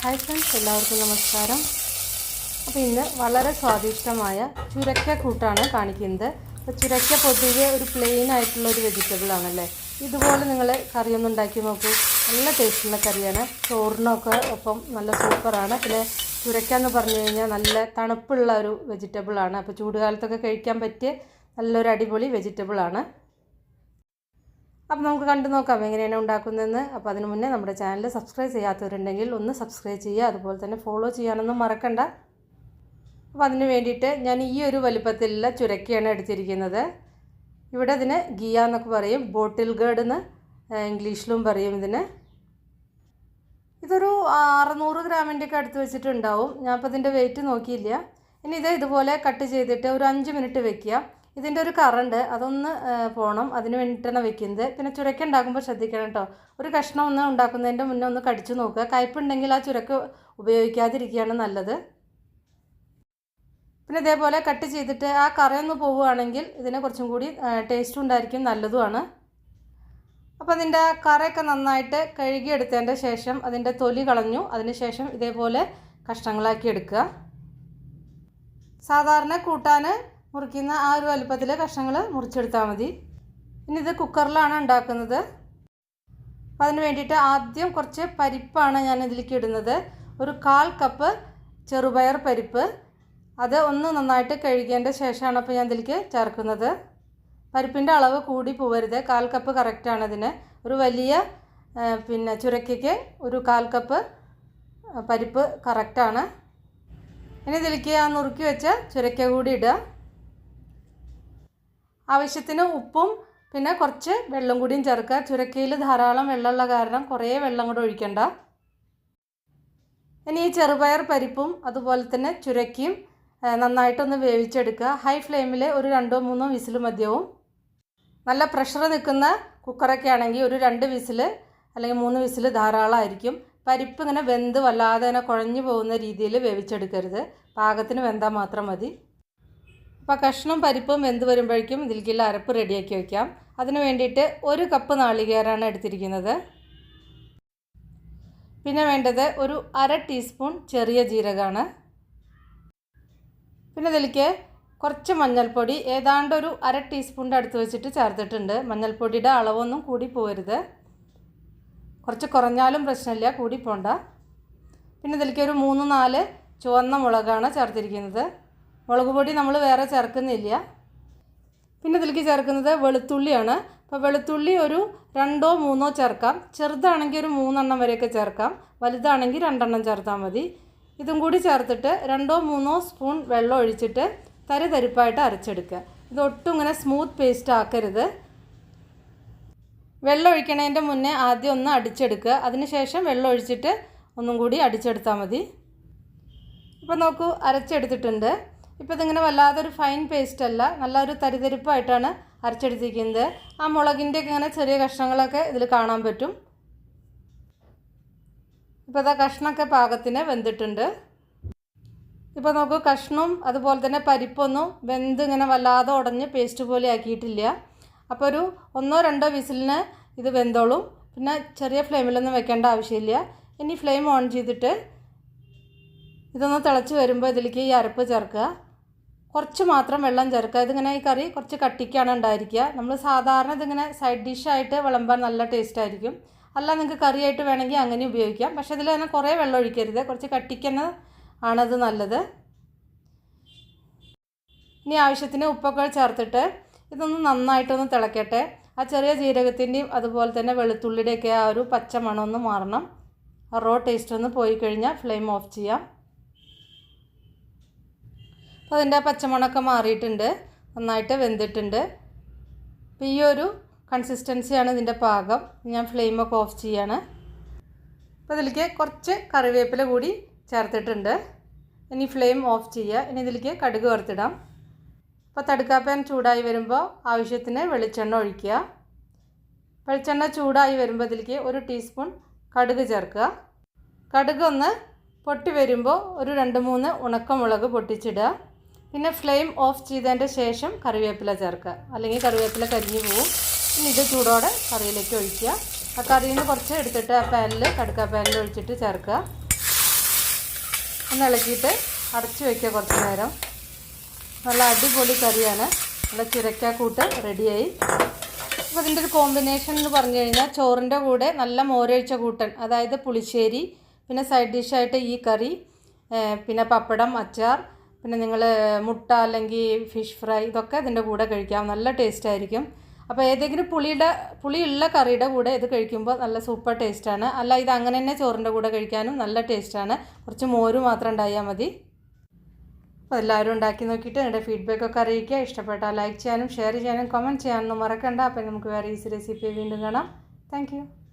Hi friends, എല്ലാവർക്കും നമസ്കാരം. അപ്പോൾ ഇന്ന് വളരെ സ്വാദിഷ്ടമായ ചുരക്ക കൂട്ടാണ് കാണിക്കുന്നത്. അപ്പോൾ ചുരക്ക പൊതുവെ ഒരു പ്ലെയിൻ ആയിട്ടുള്ള ഒരു വെജിറ്റബിൾ ആണല്ലേ. ഇതുപോലെ നിങ്ങൾ കറിയൊന്നും ഉണ്ടാക്കി നോക്കൂ. നല്ല ടേസ്റ്റുള്ള കറിയാണ്. ചോറിനൊക്കെ ഒപ്പം നല്ല സൂപ്പറാണ്. പിന്നെ ചുരക്ക എന്ന് പറഞ്ഞു കഴിഞ്ഞാൽ നല്ല തണുപ്പുള്ള ഒരു വെജിറ്റബിളാണ്. അപ്പോൾ ചൂടുകാലത്തൊക്കെ കഴിക്കാൻ പറ്റിയ നല്ലൊരു അടിപൊളി വെജിറ്റബിളാണ്. അപ്പോൾ നമുക്ക് കണ്ടു നോക്കാം എങ്ങനെയാണ് ഉണ്ടാക്കുന്നതെന്ന്. അപ്പോൾ അതിന് മുന്നേ നമ്മുടെ ചാനൽ സബ്സ്ക്രൈബ് ചെയ്യാത്തവരുണ്ടെങ്കിൽ ഒന്ന് സബ്സ്ക്രൈബ് ചെയ്യുക. അതുപോലെ തന്നെ ഫോളോ ചെയ്യാനൊന്നും മറക്കണ്ട. അപ്പോൾ അതിന് വേണ്ടിയിട്ട് ഞാൻ ഈ ഒരു വലുപ്പത്തിലുള്ള ചുരക്കയാണ് എടുത്തിരിക്കുന്നത്. ഇവിടെ ഇതിന് ഗിയ എന്നൊക്കെ പറയും, ബോട്ടിൽ ഗേർഡ് എന്ന് ഇംഗ്ലീഷിലും പറയും ഇതിന്. ഇതൊരു 600 ഗ്രാമിൻ്റെയൊക്കെ അടുത്ത് വെച്ചിട്ടുണ്ടാവും. ഞാൻ അപ്പോൾ ഇതിൻ്റെ വെയിറ്റ് നോക്കിയില്ല. ഇനി ഇതുപോലെ കട്ട് ചെയ്തിട്ട് ഒരു 5 മിനിറ്റ് വെക്കുക. ഇതിൻ്റെ ഒരു കറുണ്ട്, അതൊന്ന് പോകണം. അതിന് വേണ്ടിയിട്ടാണ് വെക്കുന്നത്. പിന്നെ ചുരക്ക ഉണ്ടാക്കുമ്പോൾ ശ്രദ്ധിക്കണം കേട്ടോ. ഒരു കഷ്ണം ഒന്ന് ഉണ്ടാക്കുന്നതിൻ്റെ മുന്നേ ഒന്ന് കടിച്ചു നോക്കുക. കയ്പുണ്ടെങ്കിൽ ആ ചുരക്ക ഉപയോഗിക്കാതിരിക്കുകയാണ് നല്ലത്. പിന്നെ ഇതേപോലെ കട്ട് ചെയ്തിട്ട് ആ കറയൊന്ന് പോവുകയാണെങ്കിൽ ഇതിന് കുറച്ചും കൂടി ടേസ്റ്റ് ഉണ്ടായിരിക്കും, നല്ലതുമാണ്. അപ്പോൾ അതിൻ്റെ കറയൊക്കെ നന്നായിട്ട് കഴുകിയെടുത്തതിൻ്റെ ശേഷം അതിൻ്റെ തൊലി കളഞ്ഞു. അതിന് ശേഷം ഇതേപോലെ കഷ്ണങ്ങളാക്കി എടുക്കുക. സാധാരണ കൂട്ടാൻ മുറിക്കുന്ന ആ ഒരു വലുപ്പത്തിൽ കഷ്ണങ്ങൾ മുറിച്ചെടുത്താൽ മതി. ഇനി ഇത് കുക്കറിലാണ് ഉണ്ടാക്കുന്നത്. അപ്പോൾ അതിന് വേണ്ടിയിട്ട് ആദ്യം കുറച്ച് പരിപ്പാണ് ഞാൻ ഇതിലേക്ക് ഇടുന്നത്. ഒരു 1/4 കപ്പ് ചെറുപയർ പരിപ്പ്. അത് ഒന്ന് നന്നായിട്ട് കഴുകിയതിൻ്റെ ശേഷമാണ് അപ്പോൾ ഞാൻ ഇതിലേക്ക് ചേർക്കുന്നത്. പരിപ്പിൻ്റെ അളവ് കൂടി പോവരുത്. 1/4 കപ്പ് കറക്റ്റാണ് ഇതിന്. ഒരു വലിയ ചുരക്കയ്ക്ക് ഒരു 1/4 കപ്പ് പരിപ്പ് കറക്റ്റാണ്. ഇനി ഇതിലേക്ക് ആ നുറുക്കി വെച്ച ചുരക്ക കൂടി ഇടുക. ആവശ്യത്തിന് ഉപ്പും പിന്നെ കുറച്ച് വെള്ളം കൂടിയും ചേർക്കുക. ചുരക്കയിൽ ധാരാളം വെള്ളമുള്ള കാരണം കുറേ വെള്ളം കൂടെ ഒഴിക്കണ്ട. ഇനി ഈ ചെറുപയർ പരിപ്പും അതുപോലെ തന്നെ ചുരക്കയും നന്നായിട്ടൊന്ന് വേവിച്ചെടുക്കുക. ഹൈ ഫ്ലെയിമിൽ ഒരു 2-3 വിസിൽ മതിയാവും. നല്ല പ്രഷർ നിൽക്കുന്ന കുക്കറൊക്കെ ആണെങ്കിൽ ഒരു 2 വിസിൽ അല്ലെങ്കിൽ 3 വിസിൽ ധാരാളമായിരിക്കും. പരിപ്പ് ഇങ്ങനെ വെന്ത് വല്ലാതെ തന്നെ കുഴഞ്ഞു പോകുന്ന രീതിയിൽ വേവിച്ചെടുക്കരുത്. പാകത്തിന് വെന്താൽ മാത്രം മതി. അപ്പോൾ കഷ്ണം പരിപ്പും വെന്ത് വരുമ്പോഴേക്കും ഇതിലേക്കുള്ള അരപ്പ് റെഡിയാക്കി വയ്ക്കാം. അതിന് വേണ്ടിയിട്ട് 1 കപ്പ് നാളികേരമാണ് എടുത്തിരിക്കുന്നത്. പിന്നെ വേണ്ടത് ഒരു 1/2 ടീസ്പൂൺ ചെറിയ ജീരകമാണ്. പിന്നെ ഇതിലേക്ക് കുറച്ച് മഞ്ഞൾപ്പൊടി, ഏതാണ്ട് ഒരു 1/2 ടീസ്പൂണിൻ്റെ അടുത്ത് വെച്ചിട്ട് ചേർത്തിട്ടുണ്ട്. മഞ്ഞൾപ്പൊടിയുടെ അളവൊന്നും കൂടി പോകരുത്. കുറച്ച് കുറഞ്ഞാലും പ്രശ്നമില്ല, കൂടി പോണ്ട. പിന്നെ ഇതിലേക്ക് ഒരു 3-4 ചുവന്ന മുളകാണ് ചേർത്തിരിക്കുന്നത്. മുളക് പൊടി നമ്മൾ വേറെ ചേർക്കുന്നില്ല. പിന്നെ ഇതിലേക്ക് ചേർക്കുന്നത് വെളുത്തുള്ളിയാണ്. അപ്പോൾ വെളുത്തുള്ളി ഒരു 2-3 ചേർക്കാം. ചെറുതാണെങ്കിൽ ഒരു 3 എണ്ണം വരെയൊക്കെ ചേർക്കാം. വലുതാണെങ്കിൽ 2 എണ്ണം ചേർത്താൽ മതി. ഇതും കൂടി ചേർത്തിട്ട് 2-3 സ്പൂൺ വെള്ളം ഒഴിച്ചിട്ട് തരിതരിപ്പായിട്ട് അരച്ചെടുക്കുക. ഇതൊട്ടും ഇങ്ങനെ സ്മൂത്ത് പേസ്റ്റ് ആക്കരുത്. വെള്ളം ഒഴിക്കണതിൻ്റെ മുന്നേ ആദ്യം ഒന്ന് അടിച്ചെടുക്കുക. അതിന് ശേഷം വെള്ളം ഒഴിച്ചിട്ട് ഒന്നും കൂടി അടിച്ചെടുത്താൽ മതി. ഇപ്പോൾ നോക്കൂ, അരച്ചെടുത്തിട്ടുണ്ട്. ഇപ്പോൾ ഇതിങ്ങനെ വല്ലാതൊരു ഫൈൻ പേസ്റ്റ് അല്ല, നല്ലൊരു തരിതരിപ്പായിട്ടാണ് അരച്ചെടുത്തിരിക്കുന്നത്. ആ മുളകിൻ്റെയൊക്കെ ഇങ്ങനെ ചെറിയ കഷ്ണങ്ങളൊക്കെ ഇതിൽ കാണാൻ പറ്റും. ഇപ്പോൾ ഇതാ കഷ്ണമൊക്കെ പാകത്തിന് വെന്തിട്ടുണ്ട്. ഇപ്പോൾ നോക്കൂ, കഷ്ണവും അതുപോലെ തന്നെ പരിപ്പൊന്നും വെന്ത് ഇങ്ങനെ വല്ലാതെ ഉടഞ്ഞ് പേസ്റ്റ് പോലെ ആക്കിയിട്ടില്ല. അപ്പോൾ ഒരു 1-2 വിസിലിന് ഇത് വെന്തോളും. പിന്നെ ചെറിയ ഫ്ലെയിമിലൊന്നും വെക്കേണ്ട ആവശ്യമില്ല. ഇനി ഫ്ലെയിം ഓൺ ചെയ്തിട്ട് ഇതൊന്ന് തിളച്ച് വരുമ്പോൾ ഇതിലേക്ക് ഈ അരപ്പ് ചേർക്കുക. കുറച്ച് മാത്രം വെള്ളം ചേർക്കുക. ഇതിങ്ങനെ ഈ കറി കുറച്ച് കട്ടിക്കാണ് ഉണ്ടായിരിക്കുക. നമ്മൾ സാധാരണ ഇതിങ്ങനെ സൈഡ് ഡിഷായിട്ട് വിളമ്പാൻ നല്ല ടേസ്റ്റ് ആയിരിക്കും. അല്ല, നിങ്ങൾക്ക് കറിയായിട്ട് വേണമെങ്കിൽ അങ്ങനെ ഉപയോഗിക്കാം. പക്ഷേ ഇതിൽ തന്നെ കുറേ വെള്ളം ഒഴിക്കരുത്. കുറച്ച് കട്ടിക്കുന്ന ആണത് നല്ലത്. ഇനി ആവശ്യത്തിന് ഉപ്പൊക്കെ ചേർത്തിട്ട് ഇതൊന്ന് നന്നായിട്ടൊന്ന് തിളക്കട്ടെ. ആ ചെറിയ ജീരകത്തിൻ്റെയും അതുപോലെ തന്നെ വെളുത്തുള്ളിയുടെയൊക്കെ ആ ഒരു പച്ച മണമൊന്ന് മാറണം. ആ റോ ടേസ്റ്റ് ഒന്ന് പോയി കഴിഞ്ഞാൽ ഫ്ലെയിം ഓഫ് ചെയ്യാം. അപ്പോൾ അതിൻ്റെ പച്ചമണമൊക്കെ മാറിയിട്ടുണ്ട്, നന്നായിട്ട് വെന്തിട്ടുണ്ട്. അപ്പോൾ ഈ ഒരു കൺസിസ്റ്റൻസിയാണ് ഇതിൻ്റെ പാകം. ഞാൻ ഫ്ലെയിമൊക്കെ ഓഫ് ചെയ്യാണ്. അപ്പോൾ ഇതിലേക്ക് കുറച്ച് കറിവേപ്പില കൂടി ചേർത്തിട്ടുണ്ട്. ഇനി ഫ്ലെയിം ഓഫ് ചെയ്യുക. ഇനി ഇതിലേക്ക് കടുക് വറുത്തിടാം. അപ്പോൾ തടുക്കാപ്പാൻ ചൂടായി വരുമ്പോൾ ആവശ്യത്തിന് വെളിച്ചെണ്ണ ഒഴിക്കുക. വെളിച്ചെണ്ണ ചൂടായി വരുമ്പോൾ ഇതിലേക്ക് 1 ടീസ്പൂൺ കടുക് ചേർക്കുക. കടുക് ഒന്ന് പൊട്ടി വരുമ്പോൾ ഒരു 2-3 ഉണക്കമുളക് പൊട്ടിച്ചിടുക. പിന്നെ ഫ്ലെയിം ഓഫ് ചെയ്തതിൻ്റെ ശേഷം കറിവേപ്പില ചേർക്കുക, അല്ലെങ്കിൽ കറിവേപ്പില കരിഞ്ഞു പോവും. ഇനി ഇത് ചൂടോടെ കറിയിലേക്ക് ഒഴിക്കുക. ആ കറിയിൽ നിന്ന് കുറച്ച് എടുത്തിട്ട് ആ പാനിൽ കടുക്ക പാനിൽ ഒഴിച്ചിട്ട് ചേർക്കുക. ഒന്ന് ഇളക്കിയിട്ട് അടച്ച് വയ്ക്കുക കുറച്ച് നേരം. നല്ല അടിപൊളി കറിയാണ്. നല്ല ചുരക്കാക്കൂട്ട് റെഡിയായി. അപ്പോൾ ഇതിൻ്റെ ഒരു കോമ്പിനേഷൻ എന്ന് പറഞ്ഞു കഴിഞ്ഞാൽ ചോറിൻ്റെ കൂടെ നല്ല മോരൊഴിച്ച കൂട്ടൻ, അതായത് പുളിശ്ശേരി, പിന്നെ സൈഡ് ഡിഷായിട്ട് ഈ കറി, പിന്നെ പപ്പടം, അച്ചാർ, പിന്നെ നിങ്ങൾ മുട്ട അല്ലെങ്കിൽ ഫിഷ് ഫ്രൈ, ഇതൊക്കെ ഇതിൻ്റെ കൂടെ കഴിക്കാം. നല്ല ടേസ്റ്റ് ആയിരിക്കും. അപ്പോൾ ഏതെങ്കിലും പുളിയുള്ള കറിയുടെ കൂടെ ഇത് കഴിക്കുമ്പോൾ നല്ല സൂപ്പർ ടേസ്റ്റാണ്. അല്ല ഇത് അങ്ങനെ തന്നെ ചോറിൻ്റെ കൂടെ കഴിക്കാനും നല്ല ടേസ്റ്റാണ്. കുറച്ച് മോര് മാത്രം ഉണ്ടായാൽ മതി. അപ്പോൾ എല്ലാവരും ഉണ്ടാക്കി നോക്കിയിട്ട് നിങ്ങളുടെ ഫീഡ്ബാക്കൊക്കെ അറിയിക്കുക. ഇഷ്ടപ്പെട്ടാൽ ലൈക്ക് ചെയ്യാനും ഷെയർ ചെയ്യാനും കമൻറ്റ് ചെയ്യാനൊന്നും മറക്കണ്ട. അപ്പോൾ നമുക്ക് വേറെ ഈസി റെസിപ്പി വീണ്ടും കാണാം. Thank you.